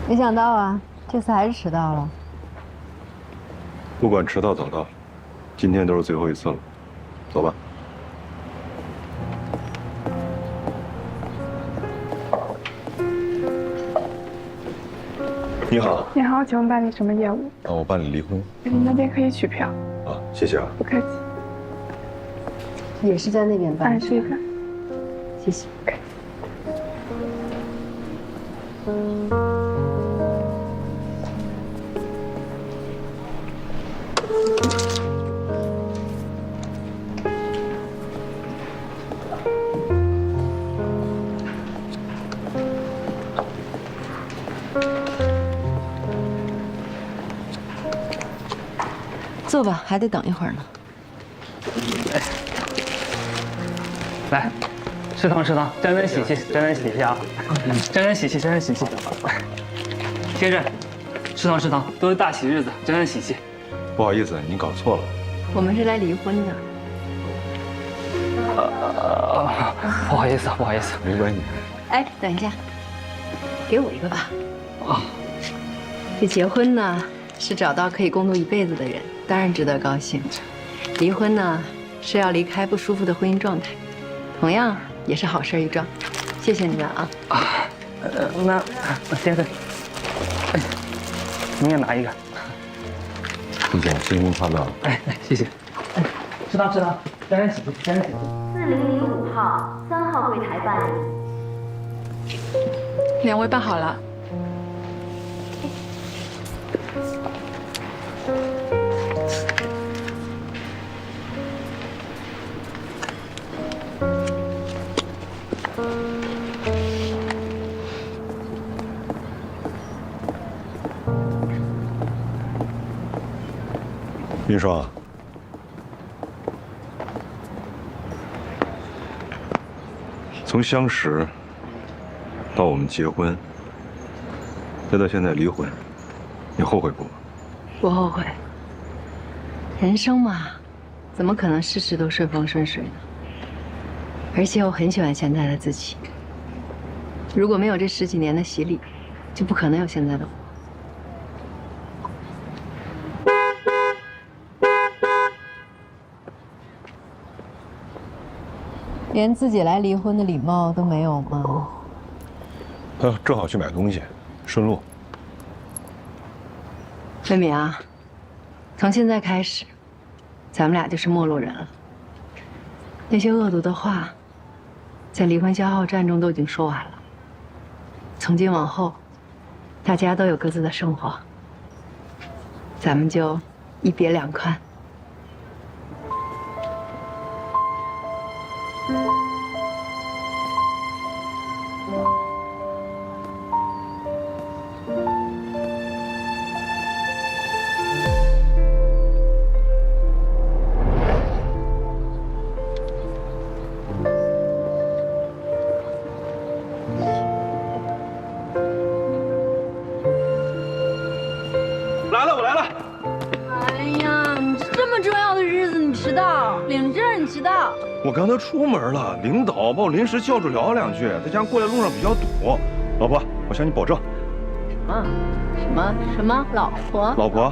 没想到啊，这次还是迟到了。不管迟到早到，今天都是最后一次了，走吧。你好，你好，请问办理什么业务？我办理离婚。你那边可以取票。啊，谢谢啊。不客气。也是在那边办。是的。谢谢。坐吧，还得等一会儿呢。来，食堂，沾沾喜气，沾沾喜气啊！沾沾喜气，沾沾喜气。先生，食堂，都是大喜日子，沾沾喜气。不好意思，您搞错了。我们是来离婚的。不好意思，没关系。哎，等一下，给我一个吧。啊，这结婚呢，是找到可以共度一辈子的人，当然值得高兴；离婚呢，是要离开不舒服的婚姻状态，同样也是好事一桩。谢谢你们啊！那先生，您也拿一个。谢谢，新婚快乐。哎，谢谢。食堂，沾沾喜气，沾沾喜气。4005号3号柜台办理。2位办好了。云双，从相识到我们结婚，再到现在离婚，你后悔不？不后悔。人生嘛，怎么可能事事都顺风顺水呢？而且我很喜欢现在的自己。如果没有这10几年的洗礼，就不可能有现在的我。连自己来离婚的礼貌都没有吗？正好去买东西，顺路。魏敏啊，从现在开始，咱们俩就是陌路人了。那些恶毒的话，在离婚消耗战中都已经说完了。从今往后，大家都有各自的生活，咱们就一别两宽。我刚才出门了，领导把我临时叫住聊了2句，再加上过来路上比较堵。老婆，我向你保证。什么？老婆？老婆？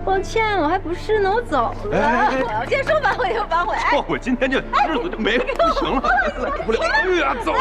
抱歉，我还不是呢，我走了。我要先说反悔就反悔。后悔今天这日子就没了，不行了，来不了。哎呀，走了。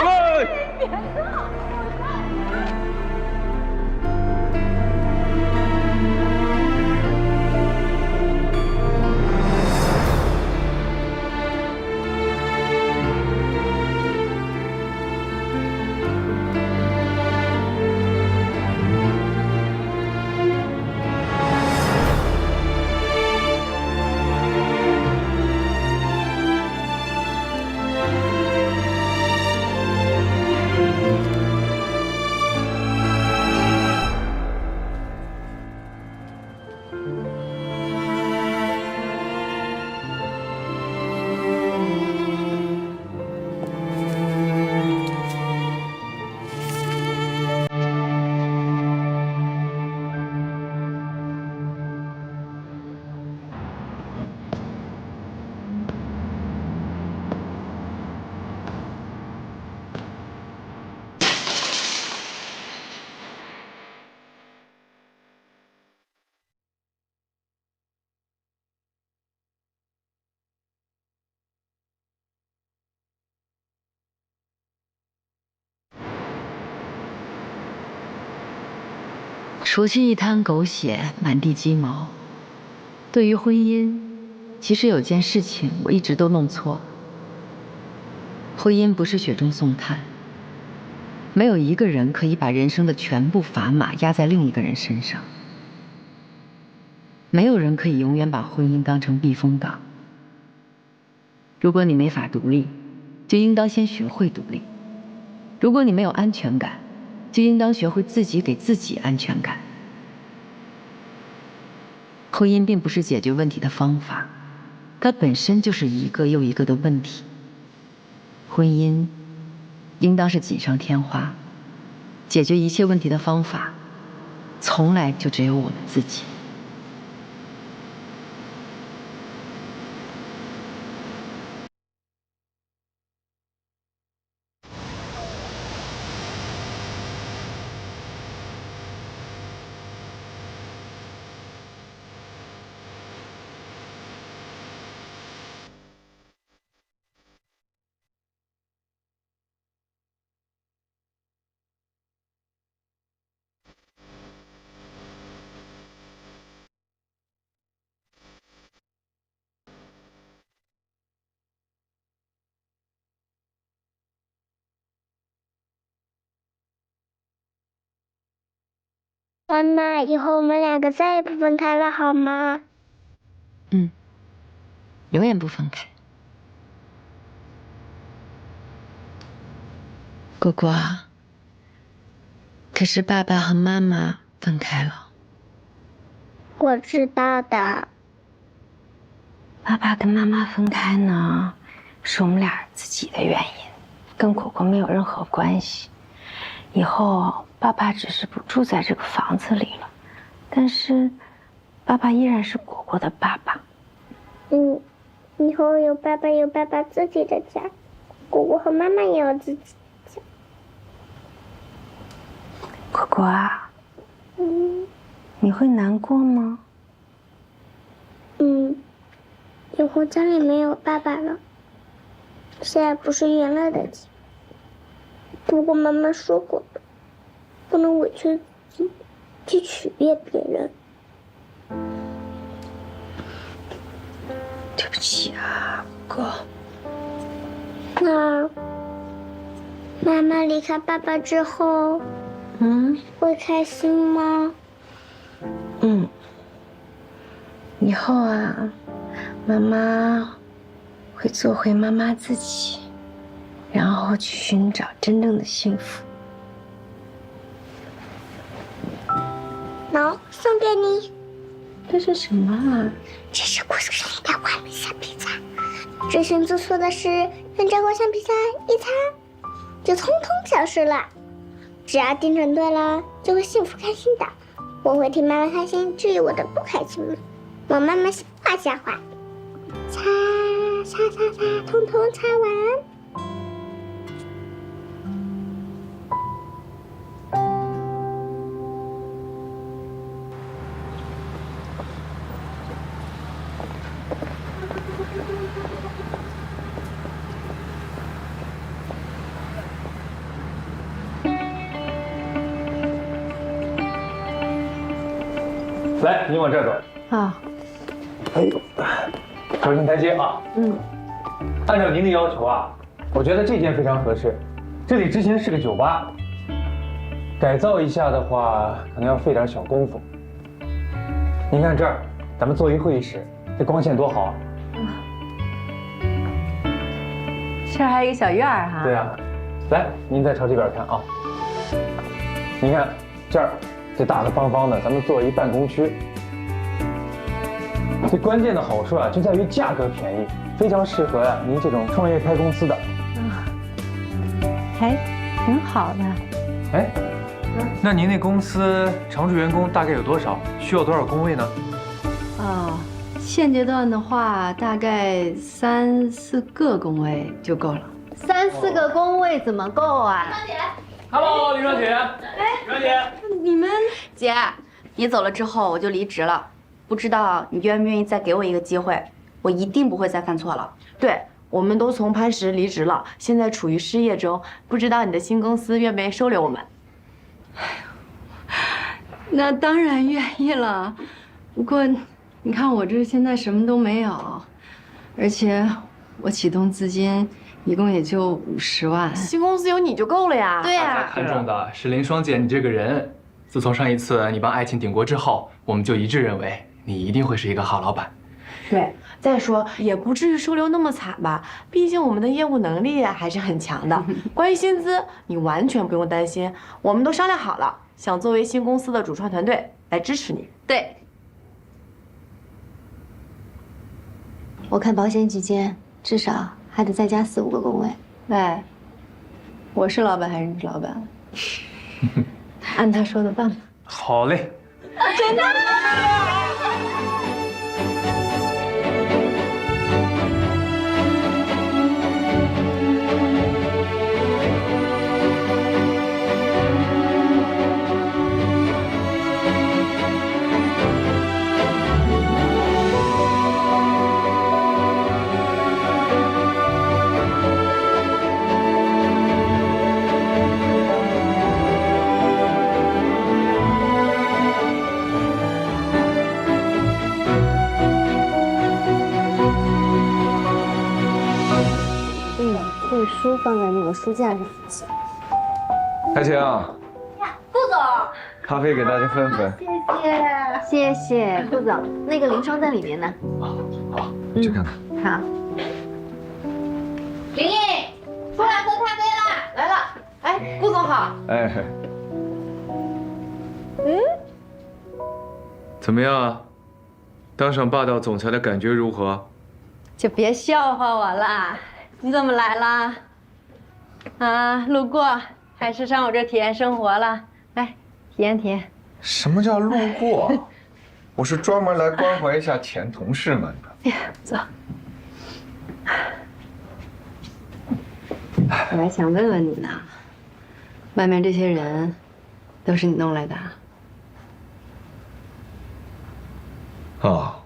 除去一滩狗血，满地鸡毛。对于婚姻，其实有件事情我一直都弄错了。婚姻不是雪中送炭，没有一个人可以把人生的全部砝码压在另一个人身上。没有人可以永远把婚姻当成避风港。如果你没法独立，就应当先学会独立；如果你没有安全感，就应当学会自己给自己安全感。婚姻并不是解决问题的方法，它本身就是一个又一个的问题。婚姻应当是锦上添花，解决一切问题的方法，从来就只有我们自己。妈妈，以后我们两个再也不分开了，好吗？永远不分开。果果啊，可是爸爸和妈妈分开了。我知道的。爸爸跟妈妈分开呢，是我们俩自己的原因，跟果果没有任何关系。以后爸爸只是不住在这个房子里了，但是爸爸依然是果果的爸爸。以后有爸爸自己的家，果果和妈妈也有自己的家。果果啊，你会难过吗？以后家里没有爸爸了，现在不是原来的家。不过妈妈说过的，不能委屈自己去取悦别人。对不起啊，果。那妈妈离开爸爸之后，会开心吗？以后啊，妈妈会做回妈妈自己，然后去寻找真正的幸福。喏，送给你。这是什么啊？这是故事里的完美橡皮擦。追寻做错的事，用这块橡皮擦一擦，就通通消失了。只要盯准对了，就会幸福开心的。我会替妈妈开心，治愈我的不开心吗？我妈妈是画瞎画，擦擦擦擦，通通擦完。来，你往这儿走。啊，哎呦，走进台阶啊。按照您的要求啊，我觉得这间非常合适。这里之前是个酒吧，改造一下的话，可能要费点小功夫。您看这儿，咱们做一会议室，这光线多好啊！这儿还有一个小院儿哈。对啊，来，您再朝这边看啊。您看这儿，这大大方方的，咱们做一办公区。这关键的好处啊，就在于价格便宜，非常适合呀您这种创业开公司的。还挺好的。哎，那您那公司常驻员工大概有多少？需要多少工位呢？现阶段的话，大概3、4个工位就够了。3、4个工位怎么够啊？ Hello， 李双姐。李双姐，你们姐，你走了之后我就离职了，不知道你愿不愿意再给我一个机会？我一定不会再犯错了。对，我们都从磐石离职了，现在处于失业中，不知道你的新公司愿不愿意收留我们？那当然愿意了，不过，你看我这现在什么都没有，而且我启动资金一共也就50万。新公司有你就够了呀。对大家呀，看中的是林双姐你这个人。自从上一次你帮爱情顶锅之后，我们就一致认为你一定会是一个好老板。对，再说也不至于收留那么惨吧，毕竟我们的业务能力还是很强的。关于薪资，你完全不用担心，我们都商量好了，想作为新公司的主创团队来支持你。对，我看保险几间至少还得再加4、5个工位。哎，我是老板还是你是老板？按他说的办吧。好嘞。真的。书放在那个书架上。爱情，顾总，咖啡给大家分分。谢谢顾总，那个林双在里面呢。好，去看看。好。林毅，出来喝咖啡啦！来了。哎，顾总好。哎，怎么样？当上霸道总裁的感觉如何？就别笑话我了，你怎么来了？啊，路过还是上我这体验生活了？来，体验体验。什么叫路过？我是专门来关怀一下前同事们的。哎呀，走。我还想问问你呢，外面这些人都是你弄来的啊？啊，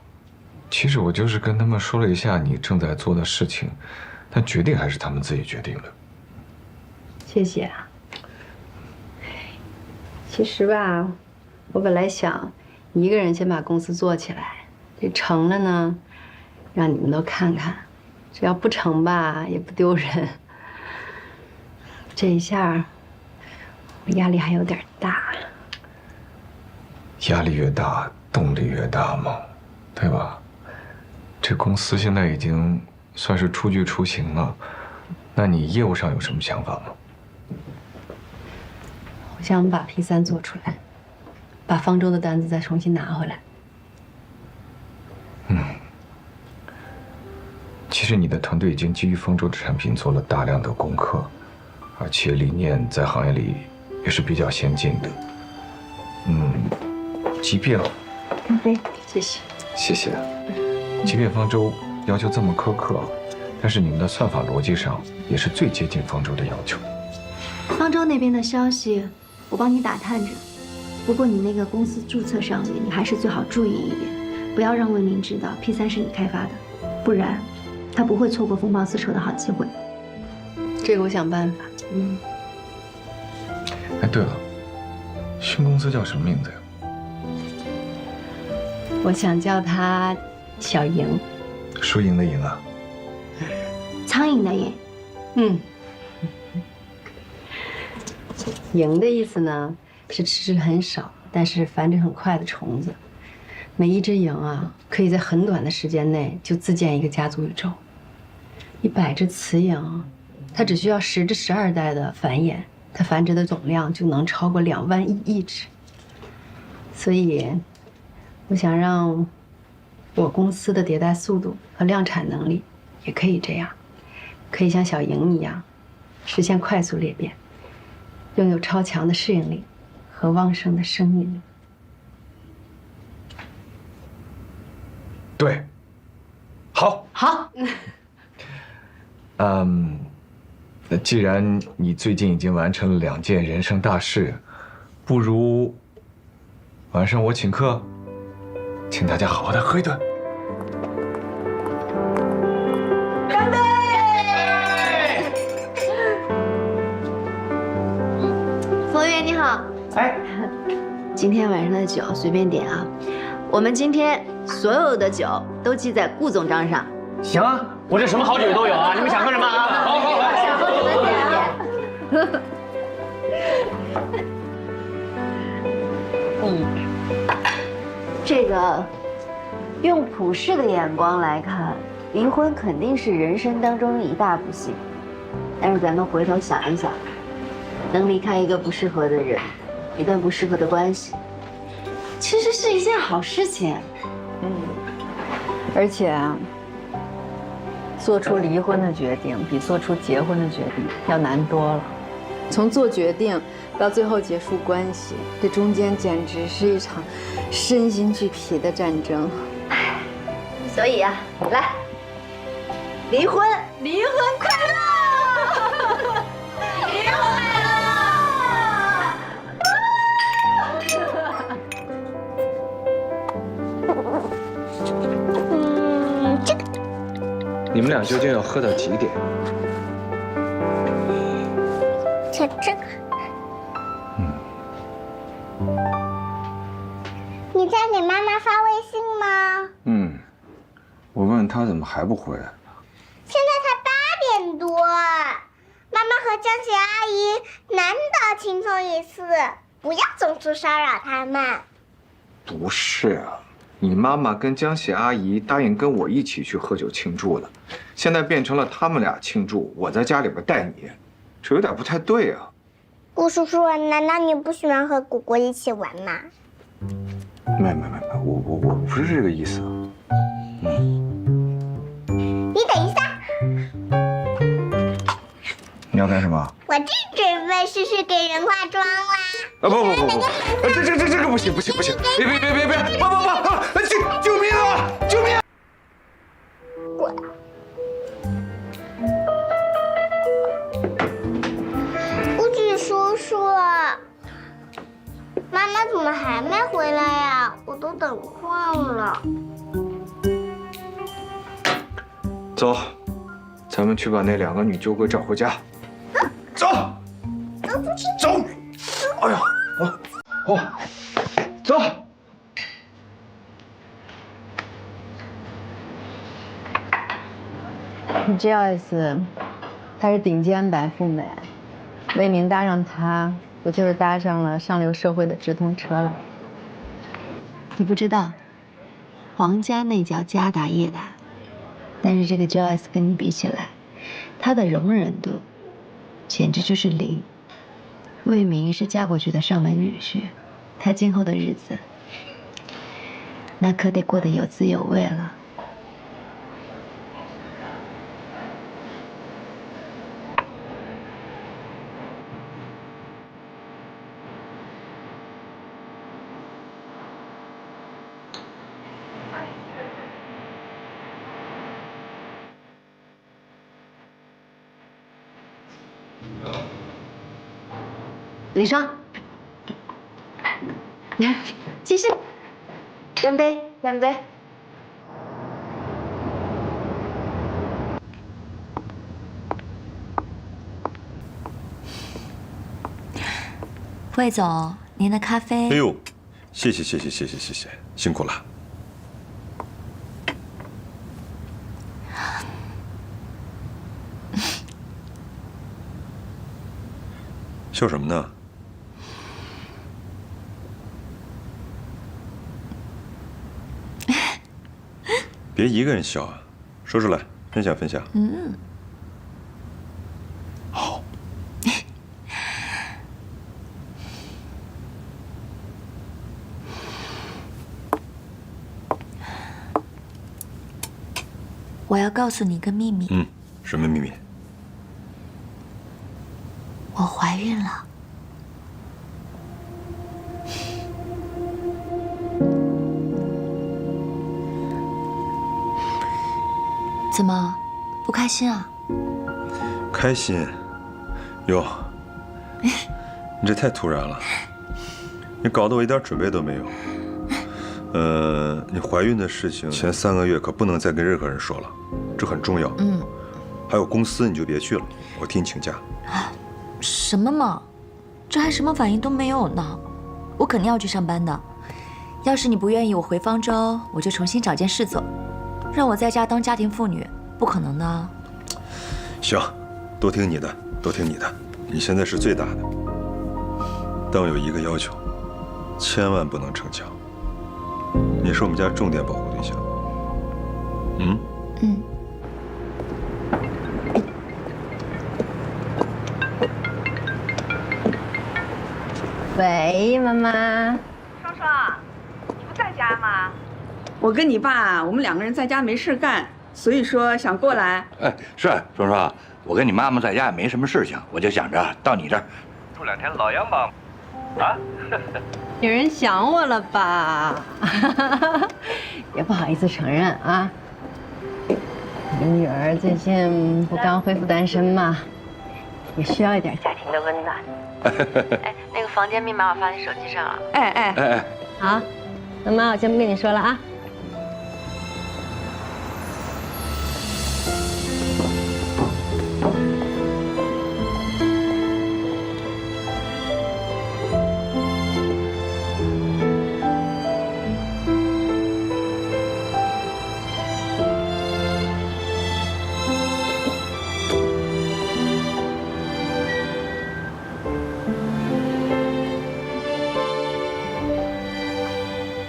其实我就是跟他们说了一下你正在做的事情，但决定还是他们自己决定的。谢谢啊。其实吧，我本来想一个人先把公司做起来，这成了呢，让你们都看看；只要不成吧，也不丢人。这一下，我压力还有点大。压力越大，动力越大嘛，对吧？这公司现在已经算是初具雏形了，那你业务上有什么想法吗？我想把 P3做出来，把方舟的单子再重新拿回来。其实你的团队已经基于方舟的产品做了大量的功课，而且理念在行业里也是比较先进的。即便咖啡，谢谢。谢谢。即便方舟要求这么苛刻，但是你们的算法逻辑上也是最接近方舟的要求。方舟那边的消息，我帮你打探着。不过你那个公司注册上面，你还是最好注意一点，不要让魏明知道 P3是你开发的，不然他不会错过风暴丝绸的好机会。这个我想办法。哎，对了，新公司叫什么名字呀？我想叫它小莹。输赢的赢啊。苍蝇的蝇。蝇的意思呢，是吃很少，但是繁殖很快的虫子。每一只蝇啊，可以在很短的时间内就自建一个家族宇宙。100只雌蝇，它只需要10至12代的繁衍，它繁殖的总量就能超过2万亿只。所以，我想让我公司的迭代速度和量产能力也可以这样，可以像小蝇一样，实现快速裂变，拥有超强的适应力和旺盛的生命力。对，好。好。那既然你最近已经完成了2件人生大事，不如晚上我请客，请大家好好的喝一顿。干杯！服务员你好。哎，今天晚上的酒随便点啊，我们今天所有的酒都记在顾总账上。行啊，我这什么好酒都有啊，你们想喝什么啊？好好好，想喝什么点。这个用普世的眼光来看，离婚肯定是人生当中一大不幸。但是咱们回头想一想，能离开一个不适合的人，一段不适合的关系，其实是一件好事情。而且啊，做出离婚的决定比做出结婚的决定要难多了。从做决定到最后结束关系，这中间简直是一场身心俱疲的战争。所以啊，来，离婚快乐！离婚快乐！这个你们俩究竟要喝到几点？这个。你在给妈妈发微信吗？我问他怎么还不回来。现在才8点多，妈妈和江姐阿姨难得轻松一次，不要总是骚扰他们。不是啊，你妈妈跟江喜阿姨答应跟我一起去喝酒庆祝了，现在变成了他们俩庆祝，我在家里边带你，这有点不太对啊。顾叔叔，难道你不喜欢和果果一起玩吗？没，我不是这个意思。你等一下，你要干什么？我正准备试试给人化妆啦。啊不，这个不行，别，不，救命啊！救命！顾局叔叔，妈妈怎么还没回来呀？我都等困了。走，咱们去把那2个女酒鬼找回家。走，走！哎呀，走！Joyce， 她是顶尖白富美，魏明搭上她，不就是搭上了上流社会的直通车了？你不知道，皇家那叫家大业大，但是这个 Joyce 跟你比起来，她的容忍度简直就是0。魏明是嫁过去的上门女婿，他今后的日子那可得过得有滋有味了。李双，来，继续，干杯，干杯！魏总，您的咖啡。哎呦，谢谢，辛苦了。笑什么呢？别一个人笑啊，说出来，分享分享。好。我要告诉你一个秘密。什么秘密？我怀孕了。怎么，不开心啊？开心。哟，你这太突然了，你搞得我一点准备都没有。你怀孕的事情前3个月可不能再跟任何人说了，这很重要。还有公司你就别去了，我替你请假。什么嘛，这还什么反应都没有呢。我肯定要去上班的。要是你不愿意我回方舟，我就重新找件事做。让我在家当家庭妇女，不可能的。行，都听你的，都听你的。你现在是最大的，但我有一个要求，千万不能逞强。你是我们家重点保护对象。嗯。嗯。喂，妈妈。双双，你不在家吗？我跟你爸，我们2个人在家没事干，所以说想过来。哎，是双双，我跟你妈妈在家也没什么事情，我就想着到你这儿住2天老洋帮。啊？有人想我了吧？也不好意思承认啊。你女儿最近不刚恢复单身吗？也需要一点家庭的温暖。哎，那个房间密码我发你手机上了。哎。好，那妈，我先不跟你说了啊。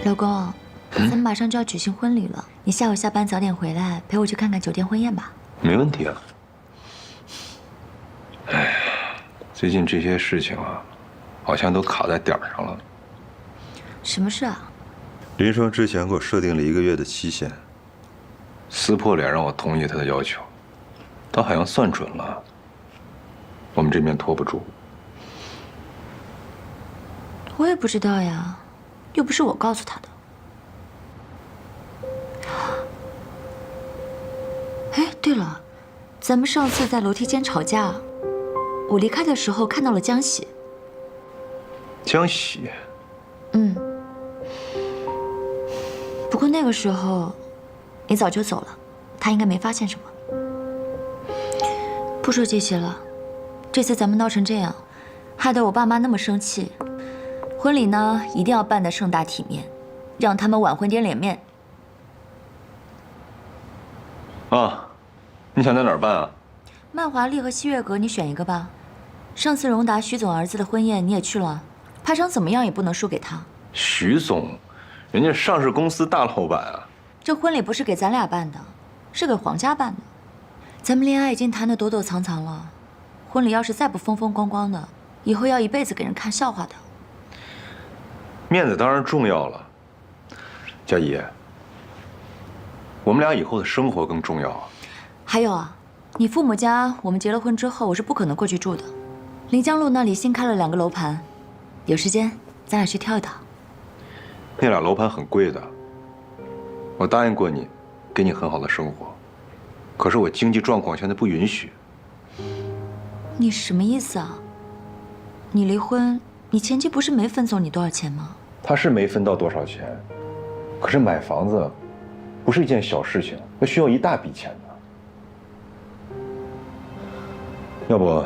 老公，咱们马上就要举行婚礼了，你下午下班早点回来，陪我去看看酒店婚宴吧。没问题啊。哎，最近这些事情啊，好像都卡在点儿上了。什么事啊？林双之前给我设定了1个月的期限，撕破脸让我同意他的要求，他好像算准了，我们这边拖不住。我也不知道呀。又不是我告诉他的。哎，对了，咱们上次在楼梯间吵架，我离开的时候看到了江喜。江喜？嗯。不过那个时候，你早就走了，他应该没发现什么。不说这些了，这次咱们闹成这样，害得我爸妈那么生气。婚礼呢，一定要办得盛大体面，让他们晚婚点脸面。啊，你想在哪儿办啊？曼华丽和西月阁，你选一个吧。上次荣达徐总儿子的婚宴你也去了，排场怎么样也不能输给他。徐总，人家上市公司大老板啊。这婚礼不是给咱俩办的，是给皇家办的。咱们恋爱已经谈得躲躲藏藏了，婚礼要是再不风风光光的，以后要一辈子给人看笑话的。面子当然重要了，佳怡，我们俩以后的生活更重要啊。还有啊，你父母家我们结了婚之后，我是不可能过去住的。临江路那里新开了2个楼盘，有时间咱俩去挑一挑。那俩楼盘很贵的，我答应过你，给你很好的生活，可是我经济状况现在不允许。你什么意思啊？你离婚，你前妻不是没分走你多少钱吗？他是没分到多少钱，可是买房子不是一件小事情，那需要一大笔钱呢。要不，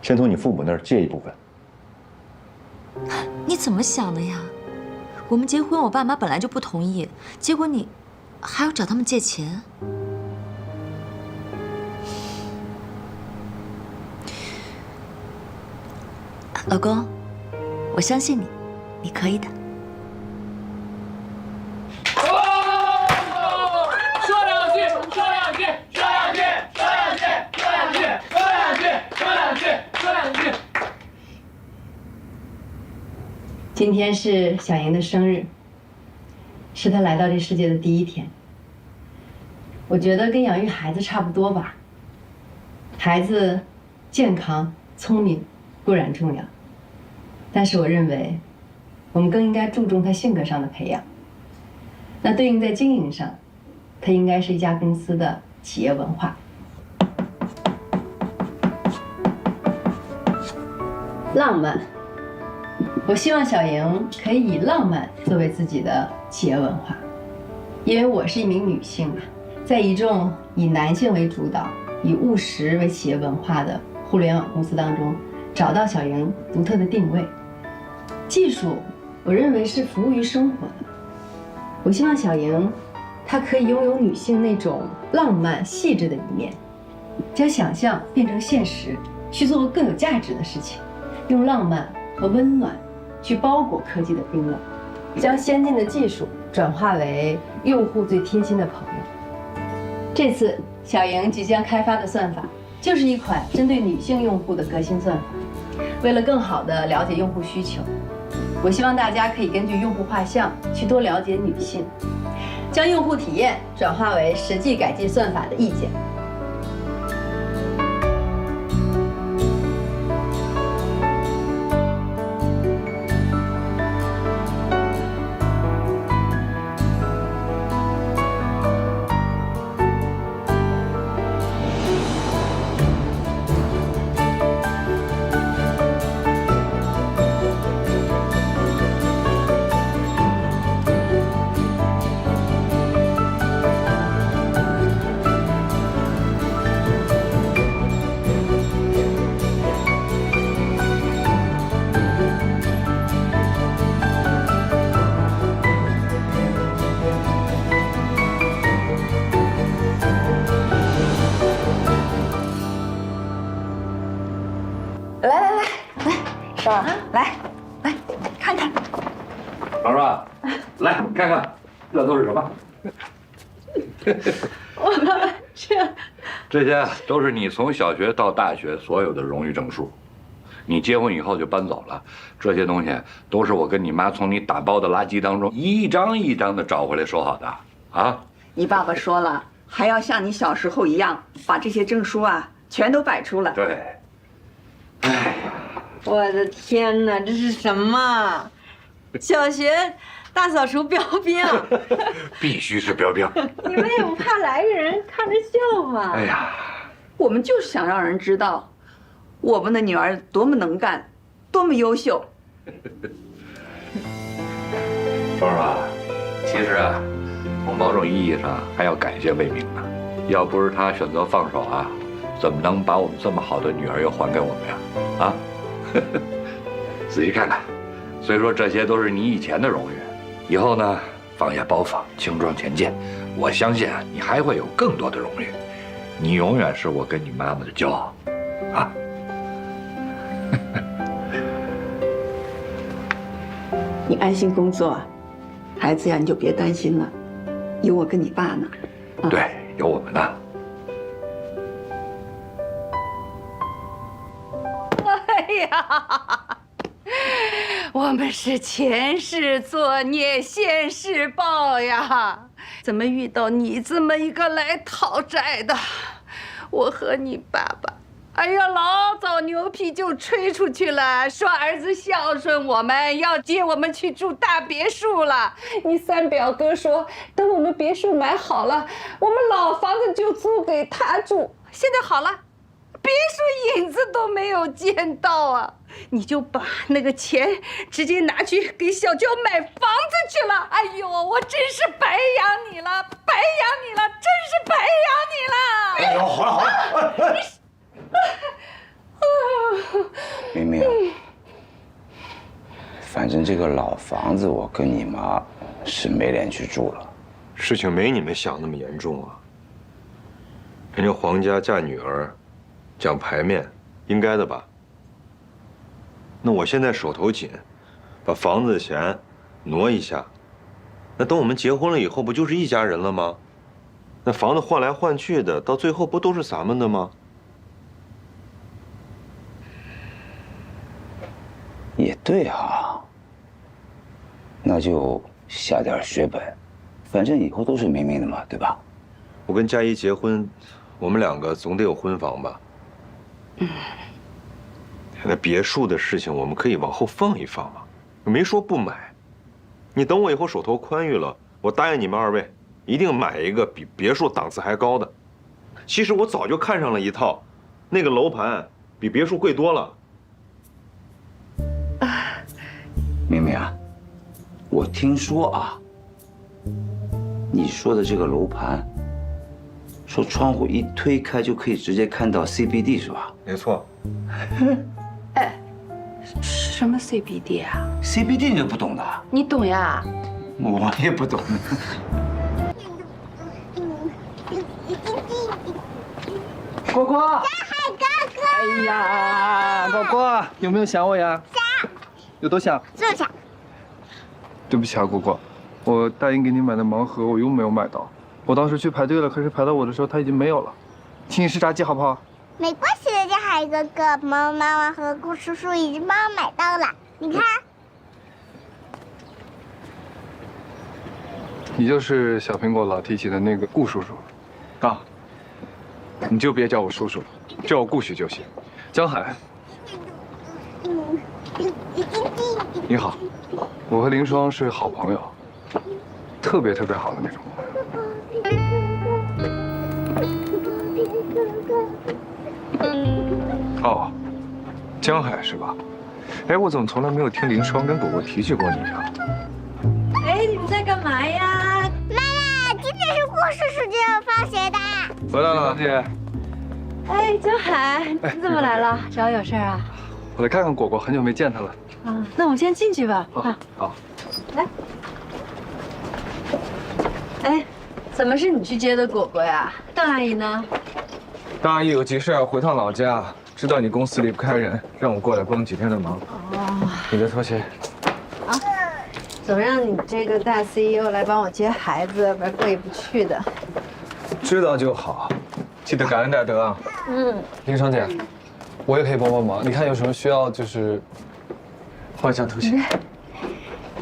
先从你父母那儿借一部分。你怎么想的呀？我们结婚，我爸妈本来就不同意，结果你还要找他们借钱。老公，我相信你，你可以的。今天是小莹的生日，是她来到这世界的第1天。我觉得跟养育孩子差不多吧。孩子健康、聪明固然重要，但是我认为，我们更应该注重他性格上的培养。那对应在经营上，它应该是一家公司的企业文化。浪漫，我希望小莹可以以浪漫作为自己的企业文化，因为我是一名女性嘛，在一众以男性为主导、以务实为企业文化的互联网公司当中，找到小莹独特的定位。技术，我认为是服务于生活的。我希望小莹，她可以拥有女性那种浪漫细致的一面，将想象变成现实，去做更有价值的事情，用浪漫和温暖去包裹科技的冰冷，将先进的技术转化为用户最贴心的朋友。这次小莹即将开发的算法，就是一款针对女性用户的革新算法。为了更好地了解用户需求，我希望大家可以根据用户画像去多了解女性，将用户体验转化为实际改进算法的意见。来，看看。爽爽，来看看，这都是什么？这些都是你从小学到大学所有的荣誉证书。你结婚以后就搬走了，这些东西都是我跟你妈从你打包的垃圾当中一张一张的找回来收好的啊。你爸爸说了，还要像你小时候一样，把这些证书啊全都摆出来。对。我的天哪，这是什么？小学大扫除标兵？必须是标兵。你们也不怕来个人看着笑吗？哎呀，我们就是想让人知道，我们的女儿多么能干，多么优秀。爽爽，其实啊，从某种意义上还要感谢魏明呢。要不是他选择放手啊，怎么能把我们这么好的女儿又还给我们呀？啊？仔细看看，虽说这些都是你以前的荣誉，以后呢，放下包袱，轻装前进。我相信啊，你还会有更多的荣誉。你永远是我跟你妈妈的骄傲，啊！你安心工作，孩子呀，你就别担心了，有我跟你爸呢。对，有我们呢。哎呀，我们是前世作孽，现世报呀！怎么遇到你这么一个来讨债的？我和你爸爸，哎呀，老早牛皮就吹出去了，说儿子孝顺我们，要接我们去住大别墅了。你三表哥说，等我们别墅买好了，我们老房子就租给他住。现在好了。别墅影子都没有见到啊！你就把那个钱直接拿去给小娇买房子去了。哎呦，我真是白养你了，白养你了，真是白养你了！哎呦，好了好了，明明，反正这个老房子我跟你妈是没脸去住了。事情没你们想那么严重啊。人家皇家嫁女儿。讲排面，应该的吧？那我现在手头紧，把房子的钱挪一下，那等我们结婚了以后，不就是一家人了吗？那房子换来换去的，到最后不都是咱们的吗？也对哈，那就下点血本，反正以后都是明明的嘛，对吧？我跟佳怡结婚，我们两个总得有婚房吧？那别墅的事情我们可以往后放一放嘛，没说不买。你等我以后手头宽裕了，我答应你们二位，一定买一个比别墅档次还高的。其实我早就看上了一套，那个楼盘比别墅贵多了。明明啊，我听说啊，你说的这个楼盘。说窗户一推开就可以直接看到 CBD 是吧？没错。哎，是什么 CBD 啊 ？CBD 你就不懂的？你懂呀？我也不懂。果果，海哥哥，哎呀，果果，有没有想我呀？想。有多想？就想。对不起啊，果果，我答应给你买的盲盒我又没有买到。我当时去排队了，可是排到我的时候它已经没有了。请你吃炸鸡好不好？没关系的，家海哥哥，妈妈和顾叔叔已经帮我买到了。你看，你就是小苹果老提起的那个顾叔叔，啊，你就别叫我叔叔了，叫我顾许就行。江海，你好，我和林双是好朋友，特别好的那种。哦，江海是吧？哎，我怎么从来没有听林双跟果果提起过你呀？哎，你们在干嘛呀？妈妈，今天是顾叔叔就要放学的。回来了，姐。哎，江海，你怎么来了？找我有事啊？我来看看果果，很久没见她了。啊，那我们先进去吧。啊，好。来。哎，怎么是你去接的果果呀？邓阿姨呢？大阿姨有急事要回趟老家，知道你公司离不开人，让我过来帮几天的忙。哦，你的拖鞋。啊，怎么让你这个大 CEO 来帮我接孩子，不然过意不去的。知道就好，记得感恩戴德啊。嗯，林双姐，我也可以帮忙。你看有什么需要就是换一下拖鞋。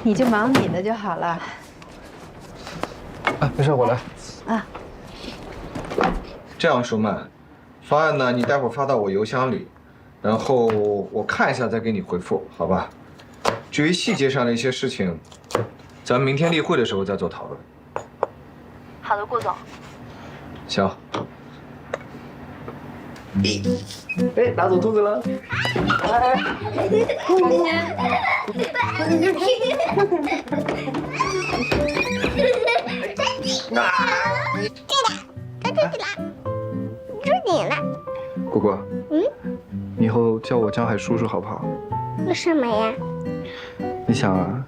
你就忙你的就好了。啊，没事，我来。啊，这样，舒曼，方案呢，你待会儿发到我邮箱里，然后我看一下再给你回复，好吧？至于细节上的一些事情，咱们明天例会的时候再做讨论。好的，顾总。行。哎，拿走兔子了。注定了。果果，你以后叫我江海叔叔好不好？为什么呀？你想啊，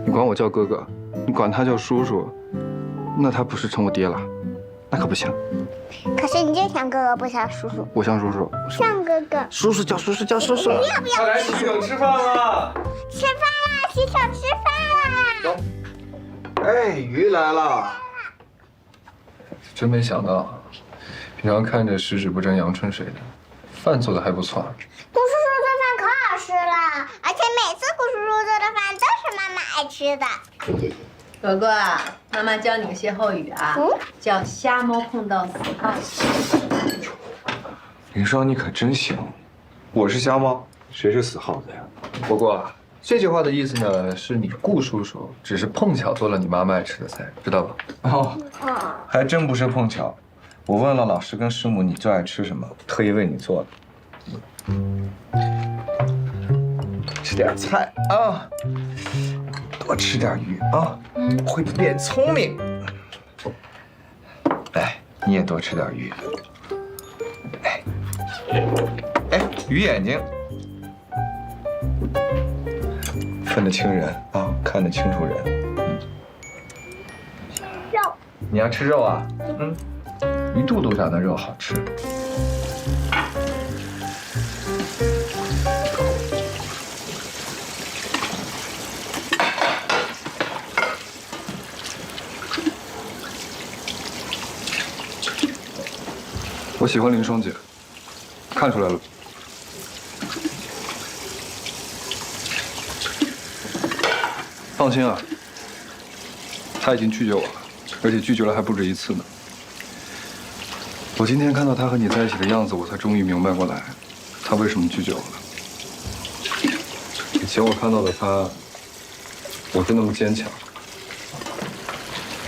你管我叫哥哥，你管他叫叔叔，那他不是成我爹了？那可不行。可是你就像哥哥，不像叔叔。我像叔叔。像哥哥。叔叔叫叔叔叫叔叔。不要不要！快来洗手吃饭了。吃饭了，洗手吃饭了。走。哎，鱼来了。真没想到，平常看着十指不沾阳春水的，饭做的还不错。顾叔叔做饭可好吃了，而且每次顾叔叔做的饭都是妈妈爱吃的。果果，妈妈教你个歇后语啊，叫瞎猫碰到死耗子。林双，你可真行。我是瞎猫，谁是死耗子呀？果果，这句话的意思呢，是你顾叔叔只是碰巧做了你妈妈爱吃的菜，知道吧？哦，还真不是碰巧。我问了老师跟师母你最爱吃什么，特意为你做的。吃点菜啊，多吃点鱼啊，会变聪明。哎，你也多吃点鱼。哎，鱼眼睛，分得清人啊，看得清楚人。肉，你要吃肉啊？鱼肚肚上的肉好吃。我喜欢林双姐，看出来了。放心啊，她已经拒绝我了，而且拒绝了还不止一次呢。我今天看到她和你在一起的样子，我才终于明白过来，她为什么拒绝我了。以前我看到的她，我是那么坚强，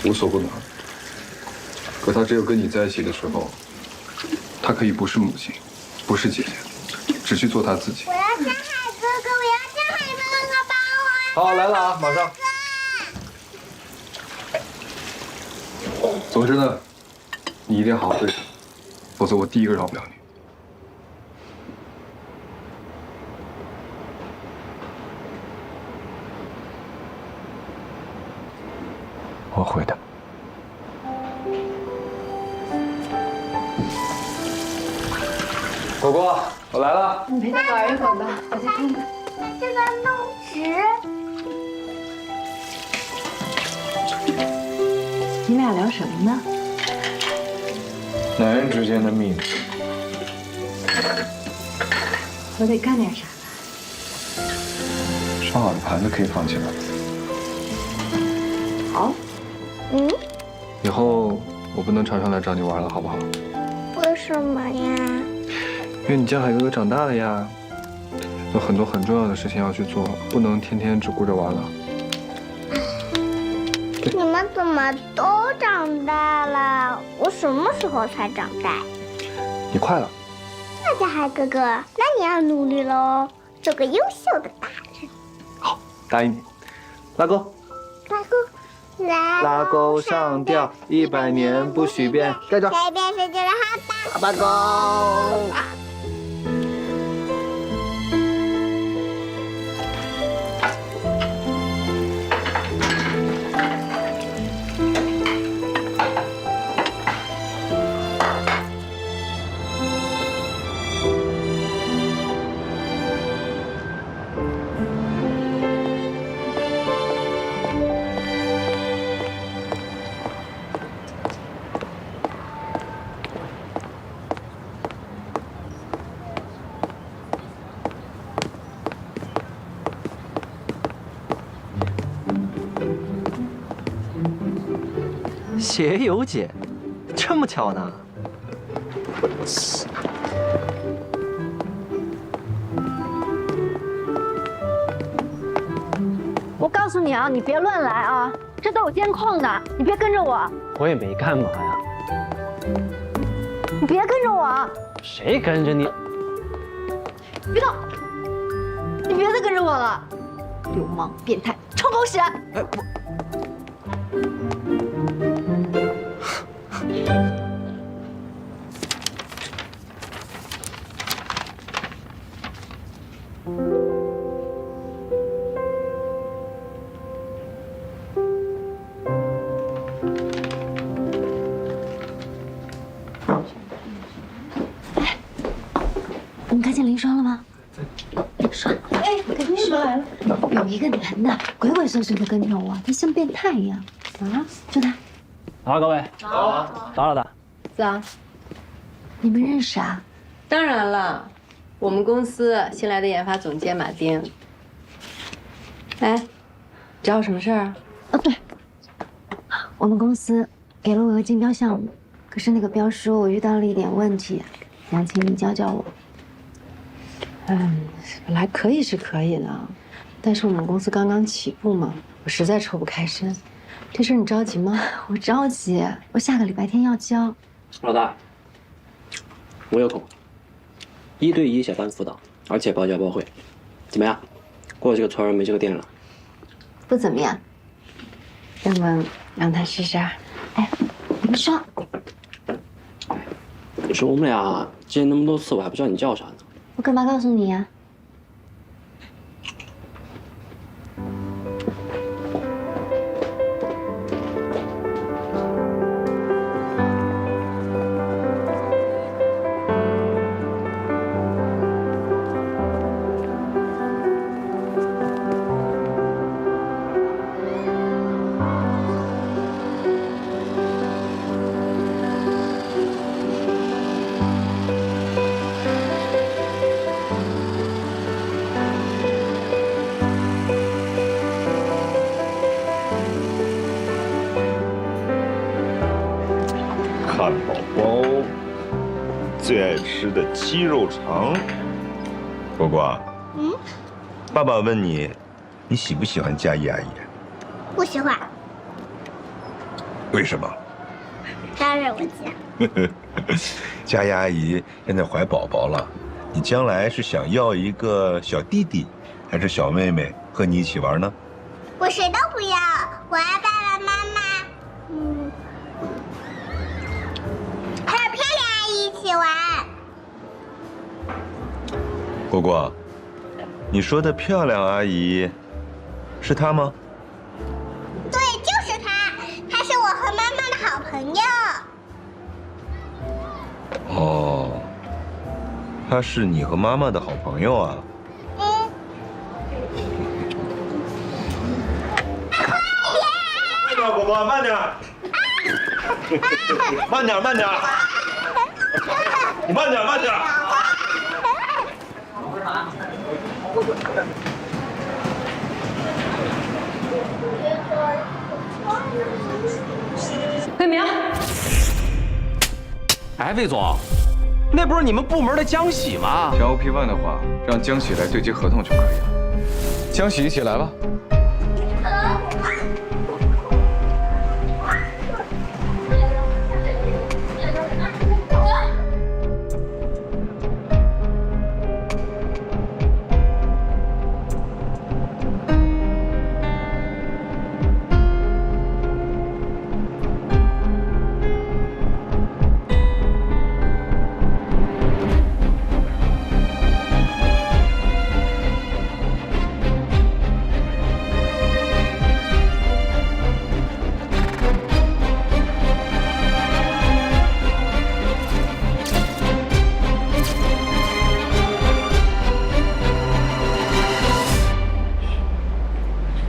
无所不能。可她只有跟你在一起的时候，她可以不是母亲，不是姐姐，只去做她自己。我要江海哥哥，我要江海哥哥帮我。好，来了啊，马上。总之呢，你一定好好对她，否则我第一个饶不了你。我会的。果果，我来了。你陪他玩一会儿吧，我再看看。这个弄纸。你俩聊什么呢？男人之间的秘密。我得干点啥。上好的盘子可以放弃了。好。以后我不能常常来找你玩了，好不好？为什么呀？因为你江海哥哥长大了呀，有很多很重要的事情要去做，不能天天只顾着玩了。你们怎么都长大了？我什么时候才长大？你快了。那江海哥哥，那你要努力喽，做个优秀的大人。好，答应你。拉钩。拉钩。拉钩上吊，100年不许变。盖着。改变世界的哈巴。哈巴钩。写友姐，这么巧呢？我告诉你啊，你别乱来啊，这都有监控的，你别跟着我。我也没干嘛呀。你别跟着我。谁跟着你？别动！你别再跟着我了，流氓、变态、臭狗屎！哎，你们看见林双了吗？双，哎，我跟你说来了，有一个男的鬼鬼祟祟的跟着我，他像变态一样啊！就他。好，各位，打扰的。早。你们认识啊？当然了，我们公司新来的研发总监马丁。哎，找我什么事儿啊？哦，对，我们公司给了我个竞标项目，可是那个标书我遇到了一点问题，想请你教教我。本来可以是可以的，但是我们公司刚刚起步嘛，我实在抽不开身。这事你着急吗？我着急，我下个礼拜天要交。老大，我有空，1对1小班辅导，而且包教包会，怎么样？过这个村没这个店了。不怎么样。要么让他试试。哎，林双，你说我们俩见那么多次，我还不知道你叫啥呢。我干嘛告诉你呀？汉堡包，最爱吃的鸡肉肠。果果，爸爸问你，你喜不喜欢佳怡阿姨？不喜欢。为什么？当然我讲。佳怡阿姨现在怀宝宝了，你将来是想要一个小弟弟，还是小妹妹和你一起玩呢？我谁都不要，我要爸爸妈妈。还有漂亮阿姨一起玩。果果，你说的漂亮阿姨，是她吗？对，就是她，友。哦，他是你和妈妈的好朋友啊。慢点，宝宝，慢点。慢点，慢点。你慢点，慢点。魏明，哎，魏总，那不是你们部门的江喜吗？填 OP1 的话，让江喜来对接合同就可以了。江喜，一起来吧。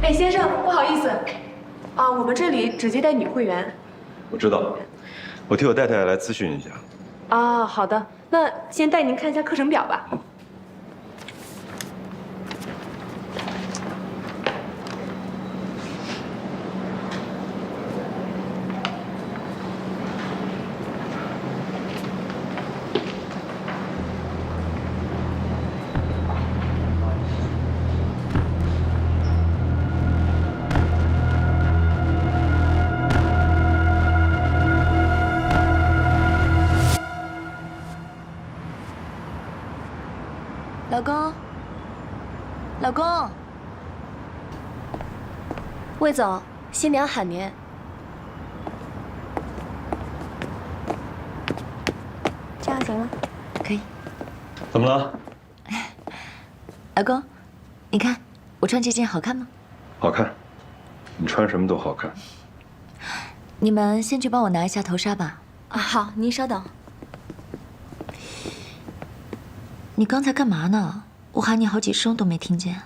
哎，先生，不好意思，啊，我们这里只接待女会员。我知道，我替我太太来咨询一下。啊，好的，那先带您看一下课程表吧。老公，老公，魏总，新娘喊您。这样行吗？可以。怎么了？老公，你看我穿这件好看吗？好看，你穿什么都好看。你们先去帮我拿一下头纱吧。啊，好，您稍等。你刚才干嘛呢？我喊你好几声都没听见。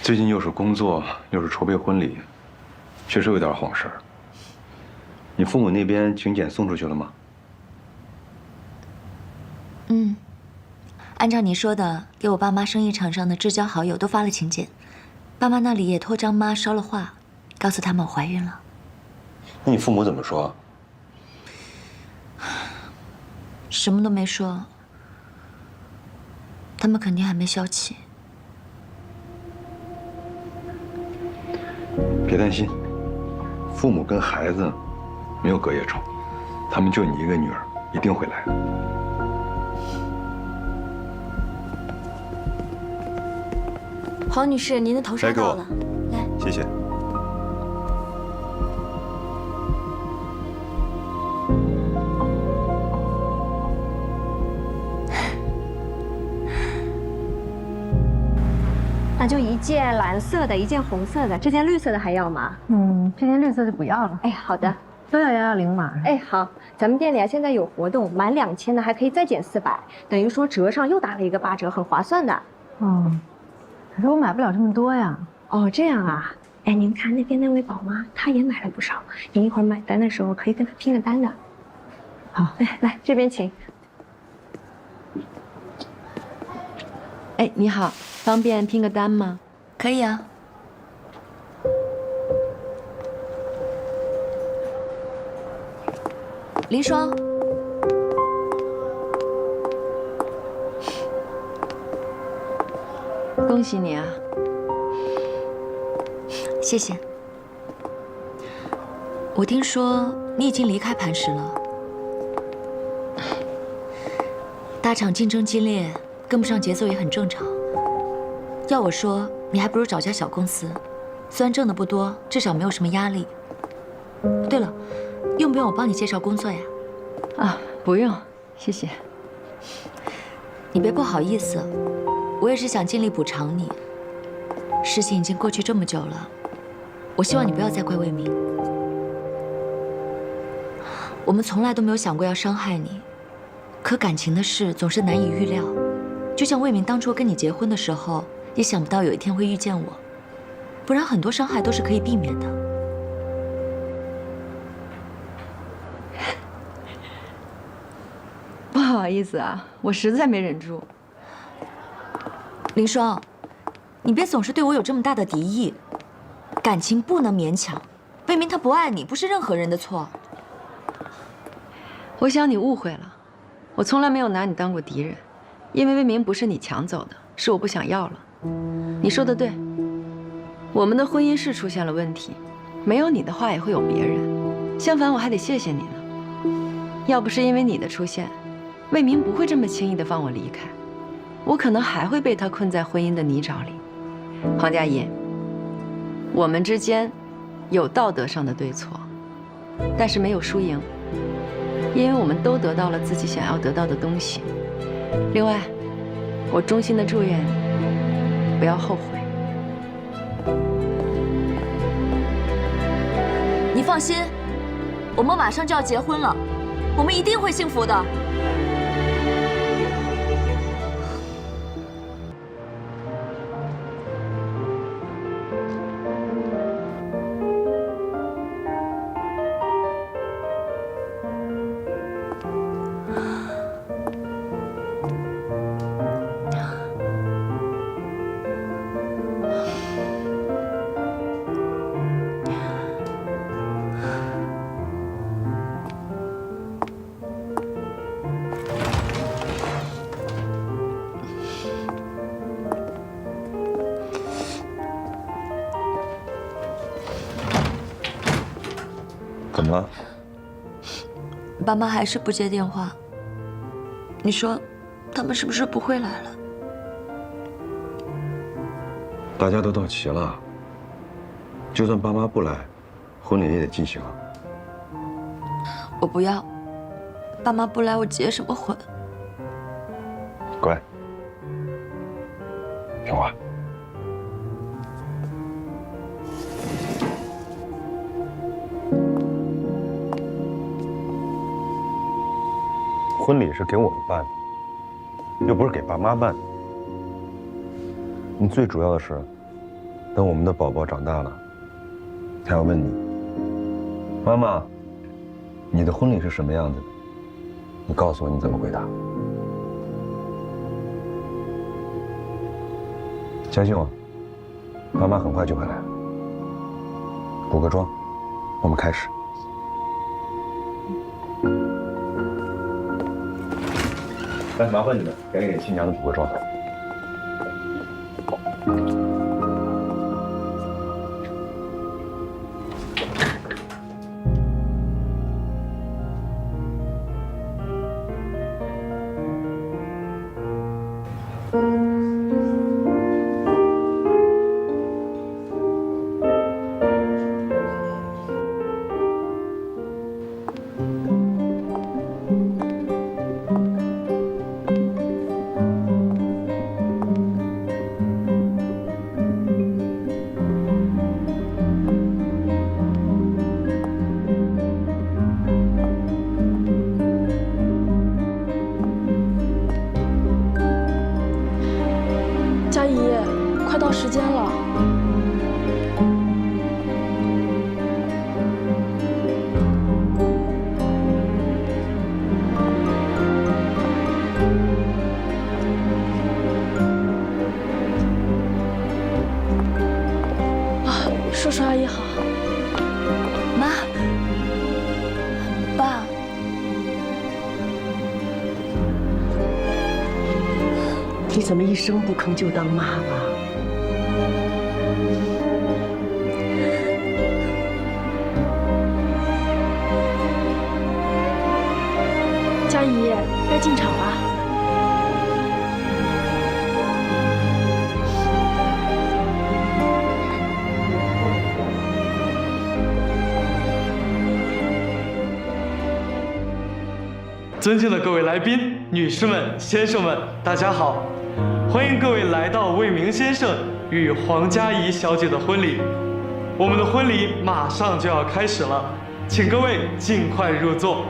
最近又是工作，又是筹备婚礼，确实有点晃神儿。你父母那边请柬送出去了吗？嗯，按照你说的，给我爸妈生意场上的至交好友都发了请柬，爸妈那里也托张妈捎了话，告诉他们我怀孕了。那你父母怎么说？什么都没说。他们肯定还没消气。别担心，父母跟孩子没有隔夜仇，他们就你一个女儿，一定会来的。黄女士，您的头纱到了，来，谢谢。那就一件蓝色的，一件红色的，这件绿色的还要吗？这件绿色就不要了。哎，好的，都要110码。哎，好，咱们店里啊现在有活动，满2000的还可以再减400，等于说折上又打了一个8折，很划算的。哦，可是我买不了这么多呀。哦，这样啊。哎，您看那边那位宝妈，她也买了不少，您一会儿买单的时候可以跟她拼个单的。好，哎，来这边请。哎，你好，方便拼个单吗？可以啊。林双，恭喜你啊！谢谢。我听说你已经离开磐石了，大厂竞争激烈。跟不上节奏也很正常。要我说，你还不如找家小公司，虽然挣的不多，至少没有什么压力。对了，用不用我帮你介绍工作呀？啊，不用，谢谢。你别不好意思，我也是想尽力补偿你。事情已经过去这么久了，我希望你不要再怪魏明。我们从来都没有想过要伤害你，可感情的事总是难以预料。就像魏明当初跟你结婚的时候，也想不到有一天会遇见我，不然很多伤害都是可以避免的。不好意思啊，我实在没忍住。林双，你别总是对我有这么大的敌意，感情不能勉强。魏明他不爱你，不是任何人的错。我想你误会了，我从来没有拿你当过敌人，因为魏明不是你抢走的，是我不想要了。你说的对，我们的婚姻是出现了问题，没有你的话也会有别人。相反，我还得谢谢你呢。要不是因为你的出现，魏明不会这么轻易的放我离开，我可能还会被他困在婚姻的泥沼里。黄佳怡，我们之间有道德上的对错，但是没有输赢，因为我们都得到了自己想要得到的东西。另外，我衷心的祝愿你不要后悔。你放心，我们马上就要结婚了，我们一定会幸福的。怎么了？爸妈还是不接电话。你说，他们是不是不会来了？大家都到齐了，就算爸妈不来，婚礼也得进行啊。我不要，爸妈不来，我结什么婚？乖，听话。婚礼是给我们办的，又不是给爸妈办的。你最主要的是，等我们的宝宝长大了，他要问你：“妈妈，你的婚礼是什么样子的？”你告诉我你怎么回答。相信我，妈妈很快就会来了。补个妆，我们开始。来，麻烦你们赶紧给新娘子补个妆。佳怡，快到时间了。啊，叔叔阿姨好。妈，爸。你怎么一声不吭就当妈妈？佳怡，该进场了。尊敬的各位来宾、女士们、先生们，大家好！欢迎各位来到魏明先生与黄佳怡小姐的婚礼。我们的婚礼马上就要开始了，请各位尽快入座。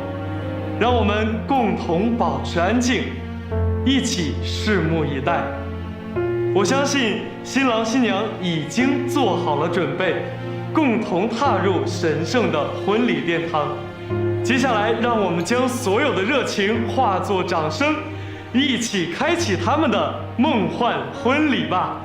让我们共同保持安静，一起拭目以待。我相信新郎新娘已经做好了准备，共同踏入神圣的婚礼殿堂。接下来，让我们将所有的热情化作掌声，一起开启他们的梦幻婚礼吧！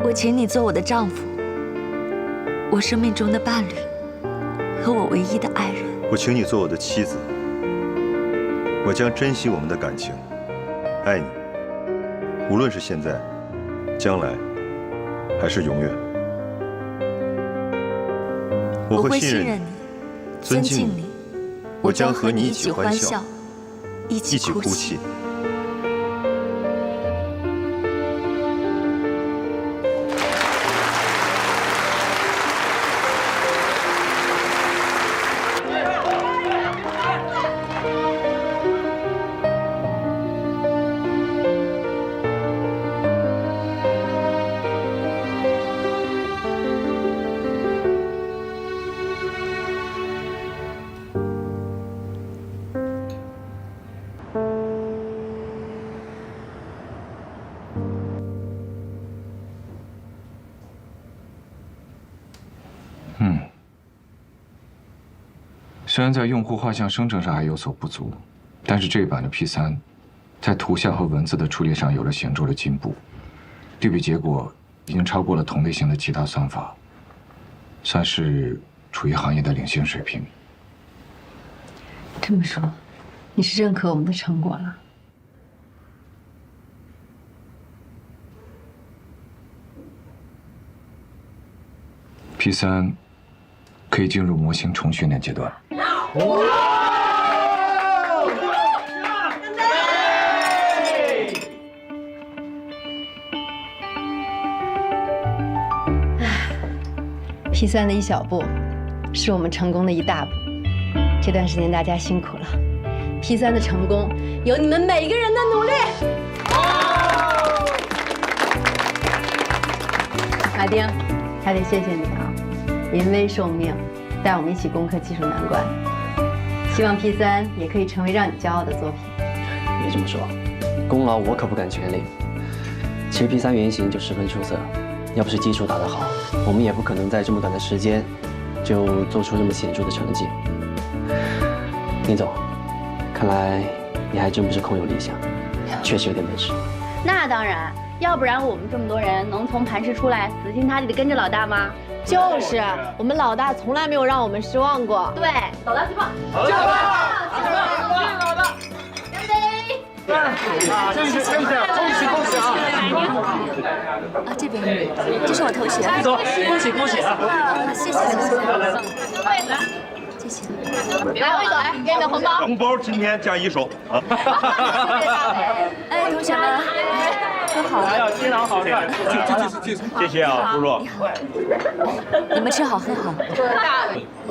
我请你做我的丈夫，我生命中的伴侣，和我唯一的爱人。我请你做我的妻子，我将珍惜我们的感情，爱你，无论是现在、将来，还是永远。我会信任你，尊敬你，我将和你一起欢笑，一起哭泣。虽然在用户画像生成上还有所不足，但是这一版的 P3，在图像和文字的处理上有了显著的进步，对比结果已经超过了同类型的其他算法，算是处于行业的领先水平。这么说，你是认可我们的成果了？P3可以进入模型重训练阶段。P3的一小步，是我们成功的一大步。这段时间大家辛苦了，P3的成功有你们每个人的努力。马丁，还得谢谢你啊，临危受命，带我们一起攻克技术难关。希望 P3也可以成为让你骄傲的作品。别这么说，功劳我可不敢全领。其实 P3原型就十分出色，要不是基础打得好，我们也不可能在这么短的时间就做出这么显著的成绩。林总，看来你还真不是空有理想，确实有点本事。那当然，要不然我们这么多人能从磐石出来，死心塌地的跟着老大吗？就是，我们老大从来没有让我们失望过。对，老大最棒！好的，老大，老大，干杯！恭喜恭喜啊！啊，这边，这是我同学。走，恭喜恭喜啊！谢谢谢谢。位子，谢谢。来，魏总，来，给你的红包。红包今天加一手啊！哎，同学们，喝好了。还有新郎好看。谢谢啊，叔叔。你们吃好喝好。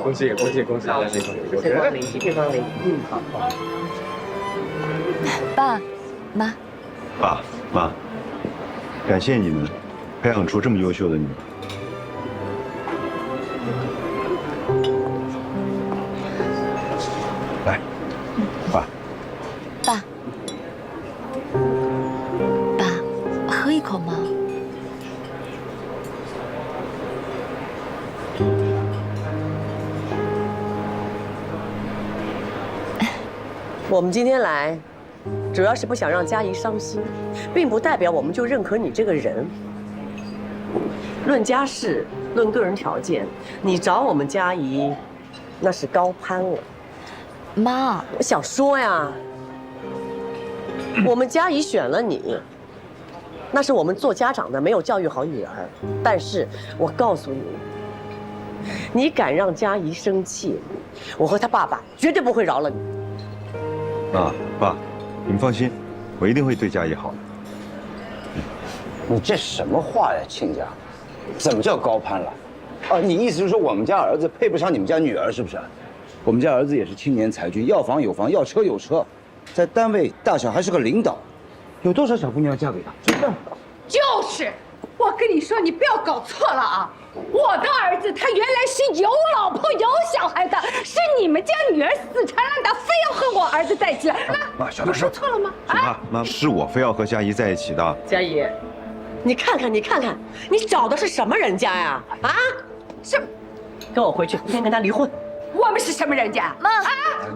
恭喜恭喜恭喜！谢谢光临，谢谢光临。好。爸妈，爸妈，感谢你们培养出这么优秀的女儿。来，爸。爸，爸，喝一口吗？我们今天来，主要是不想让佳怡伤心，并不代表我们就认可你这个人。论家世，论个人条件，你找我们佳怡，那是高攀了。妈，我想说呀，我们佳怡选了你，那是我们做家长的没有教育好女儿。但是我告诉你，你敢让佳怡生气，我和她爸爸绝对不会饶了你。爸，你们放心，我一定会对佳怡好的。你这什么话呀，亲家？怎么叫高攀了？哦，你意思是说我们家儿子配不上你们家女儿，是不是？我们家儿子也是青年才俊，要房有房，要车有车，在单位大小还是个领导，有多少小姑娘要嫁给他？是不是？就是，我跟你说，你不要搞错了啊！我的儿子他原来是有老婆有小孩的，是你们家女儿死缠烂打，非要和我儿子在一起了。妈，小点声。我说错了吗？妈，是我非要和佳怡在一起的。佳怡，你看看，你找的是什么人家呀？啊？什？跟我回去，明天跟他离婚。我们是什么人家？妈，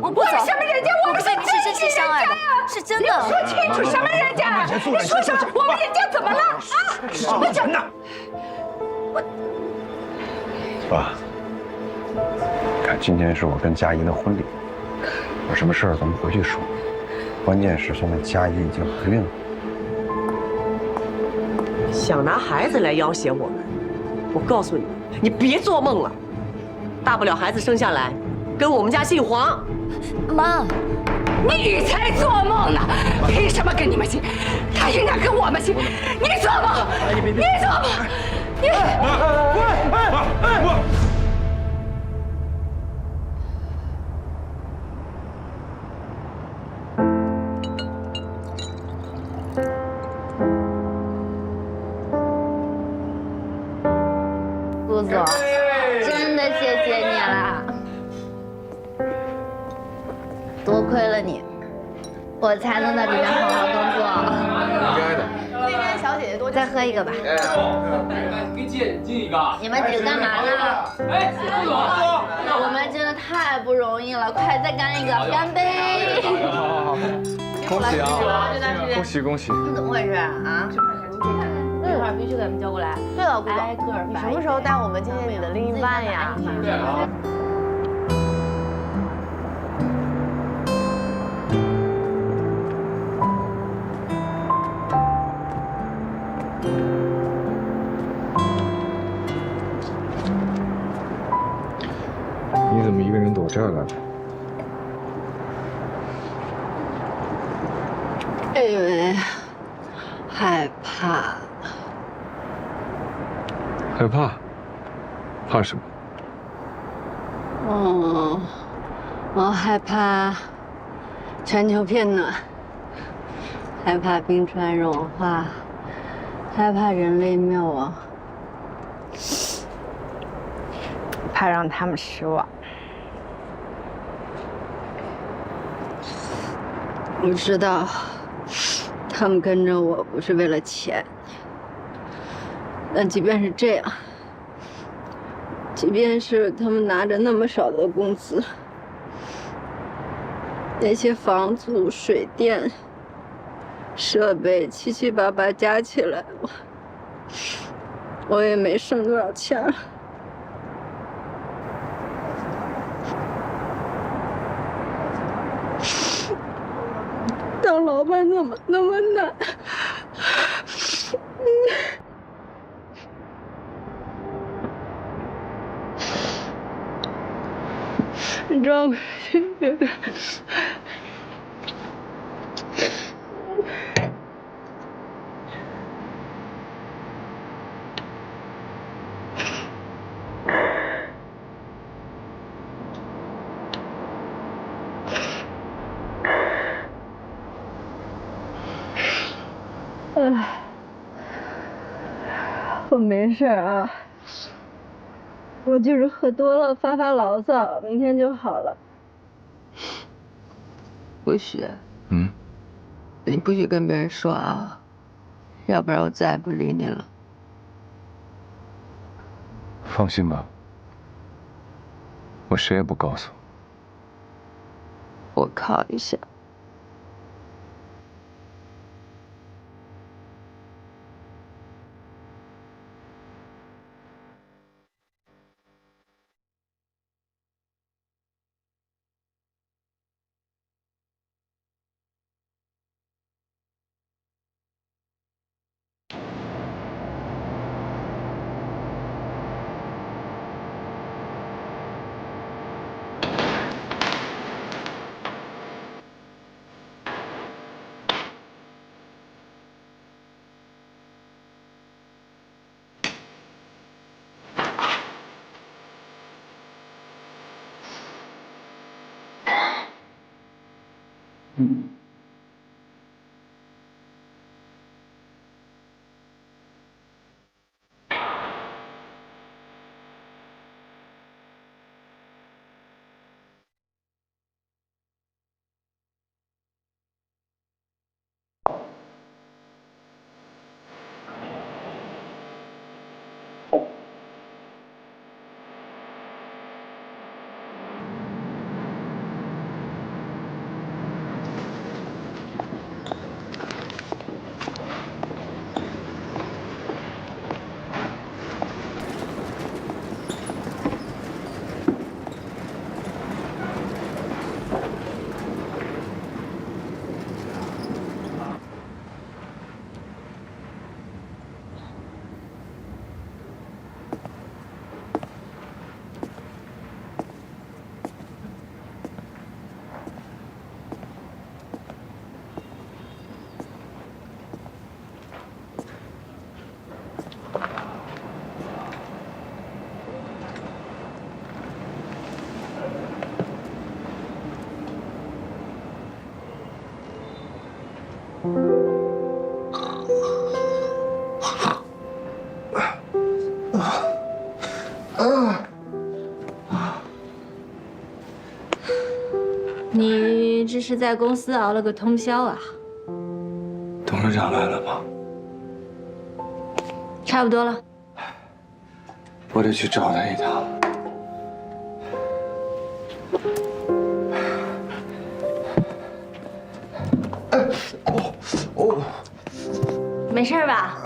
我不走。什么人家？我们是真心相爱的，是真的。你说清楚什么人家？你说什么？我们人家怎么了？啊？什么人呢？爸，看今天是我跟佳怡的婚礼，有什么事儿咱们回去说。关键是现在佳怡已经怀孕了。想拿孩子来要挟我们，我告诉你，你别做梦了。大不了孩子生下来，跟我们家姓黄。妈，你才做梦呢！凭什么跟你们姓？他应该跟我们姓。你做梦！你做梦！你顾总，真的谢谢你了，多亏了你，我才能在这边好好工作。应该的。那边小姐姐多，再喝一个吧。给姐敬一个。你们几个干嘛呢？哎，顾总，我们真的太不容易了，快再干一个，干杯！好，恭喜啊！恭喜恭喜！怎么回事啊？一会儿必须给他们叫过来。对了，顾总，你什么时候带我们见见你的另一半呀？对啊。你怎么一个人躲这儿来了？因为害怕。害怕？怕什么？我害怕全球变暖，害怕冰川融化，害怕人类灭亡，怕让他们失望。我知道，他们跟着我不是为了钱。但即便是这样，即便是他们拿着那么少的工资，那些房租、水电、设备七七八八加起来，我也没剩多少钱儿。当老板怎么那么难？你转过去，别别。我没事啊。我就是喝多了发牢骚，明天就好了。不许，你不许跟别人说啊，要不然我再也不理你了。放心吧，我谁也不告诉。我靠一下。你这是在公司熬了个通宵啊？董事长来了吗？差不多了。我得去找他一趟。没事吧？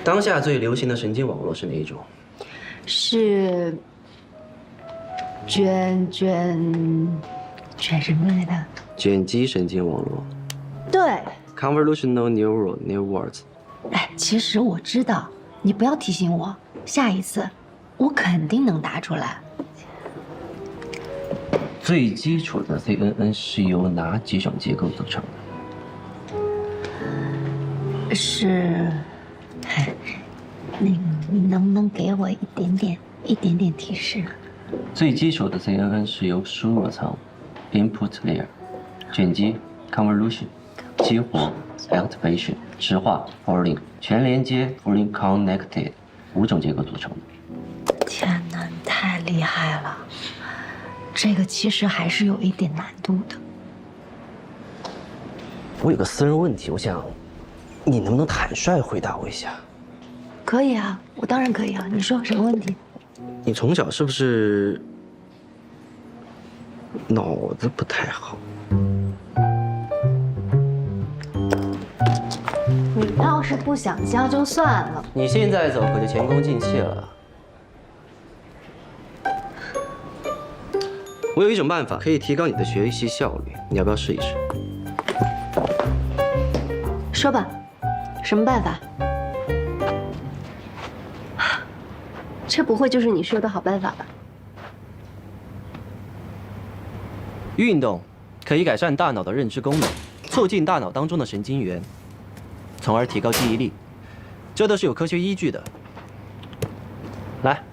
当下最流行的神经网络是哪一种？是卷什么来的？卷积神经网络。对。Convolutional neural networks。哎，其实我知道，你不要提醒我，下一次我肯定能答出来。最基础的 CNN 是由哪几种结构组成的？是，你能不能给我一点点提示？最基础的 CNN 是由输入层 （input layer）、卷积 （convolution）、激活 （activation）、池化 （pooling）、全连接 （fully connected） 5种结构组成的。天哪，你太厉害了！这个其实还是有一点难度的。我有个私人问题，我想，你能不能坦率回答我一下？可以啊，我当然可以啊。你说什么问题？你从小是不是脑子不太好？你要是不想教就算了。你现在走可就前功尽弃了。我有一种办法可以提高你的学习效率，你要不要试一试？说吧，什么办法？这不会就是你说的好办法吧？运动可以改善大脑的认知功能，促进大脑当中的神经元，从而提高记忆力，这都是有科学依据的。来，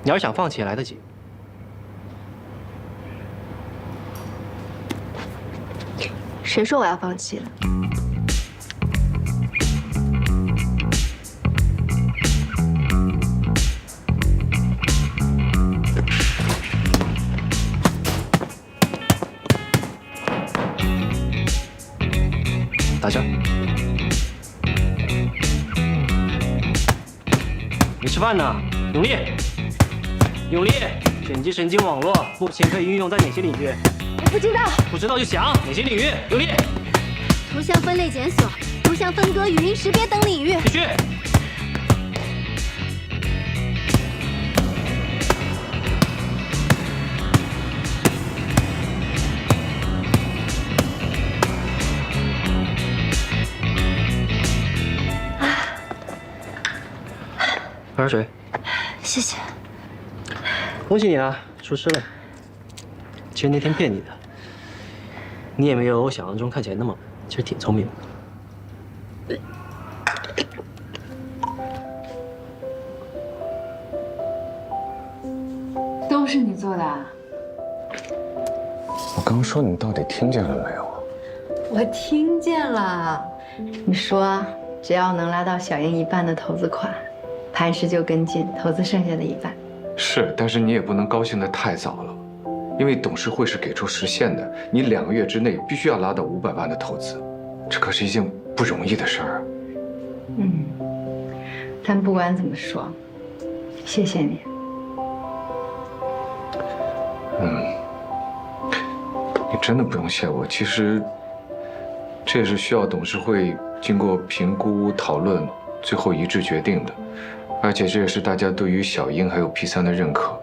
你要是想放弃也来得及。谁说我要放弃了？打枪！没吃饭呢，永利，永利，卷积神经网络目前可以运用在哪些领域？我不知道。不知道就想哪些领域？永利，图像分类检索、图像分割、语音识别等领域。继续。喝点水。谢谢。恭喜你啊，出师了。其实那天骗你的，你也没有我想象中看起来那么笨，其实挺聪明的。都是你做的啊？我刚说你到底听见了没有？我听见了。你说只要能拉到小英1半的投资款，磐石就跟进投资剩下的1半。是，但是你也不能高兴得太早了，因为董事会是给出时限的，你2个月之内必须要拉到500万的投资，这可是一件不容易的事儿。但不管怎么说，谢谢你。你真的不用谢我，其实这也是需要董事会经过评估讨论，最后一致决定的。而且这也是大家对于小英还有 P3的认可，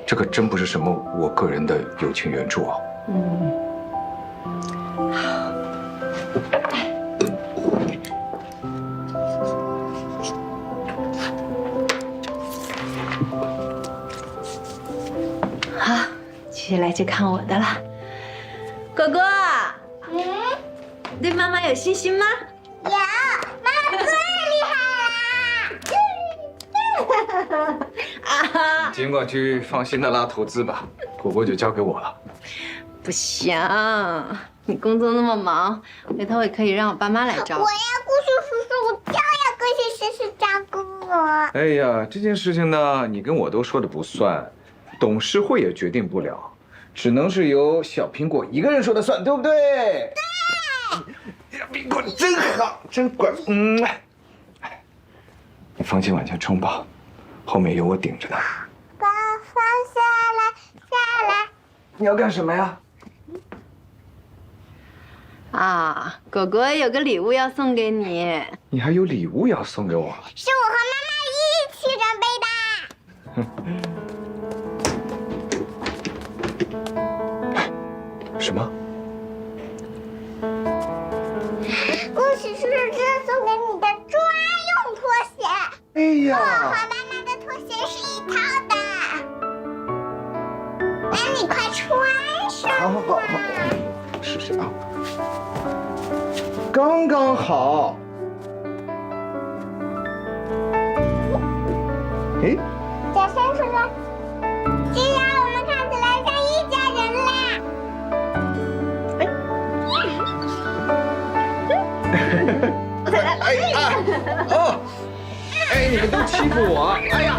这可真不是什么我个人的友情援助啊。好，继续来去看我的了。果果，你对妈妈有信心吗？有，妈妈最厉害了！尽管去放心的拉投资吧，果果就交给我了。不行，你工作那么忙，回头也可以让我爸妈来照顾。我要顾叔叔，我就要顾叔叔照顾我。哎呀，这件事情呢，你跟我都说的不算，董事会也决定不了，只能是由小苹果一个人说的算，对不对？对。苹果真好，真乖。你放心往前冲吧，后面有我顶着呢。爸，放下来，下来。你要干什么呀？啊，果果有个礼物要送给你。你还有礼物要送给我？是我和妈妈一起准备的。什么？恭喜叔叔，这是送给你的专用拖鞋。哎呀，我和妈妈的拖鞋是一套的。那你快穿上吧。好，试试啊。刚刚好。哎，小山叔叔，这样我们看起来像一家人啦。你们都欺负我！哎呀！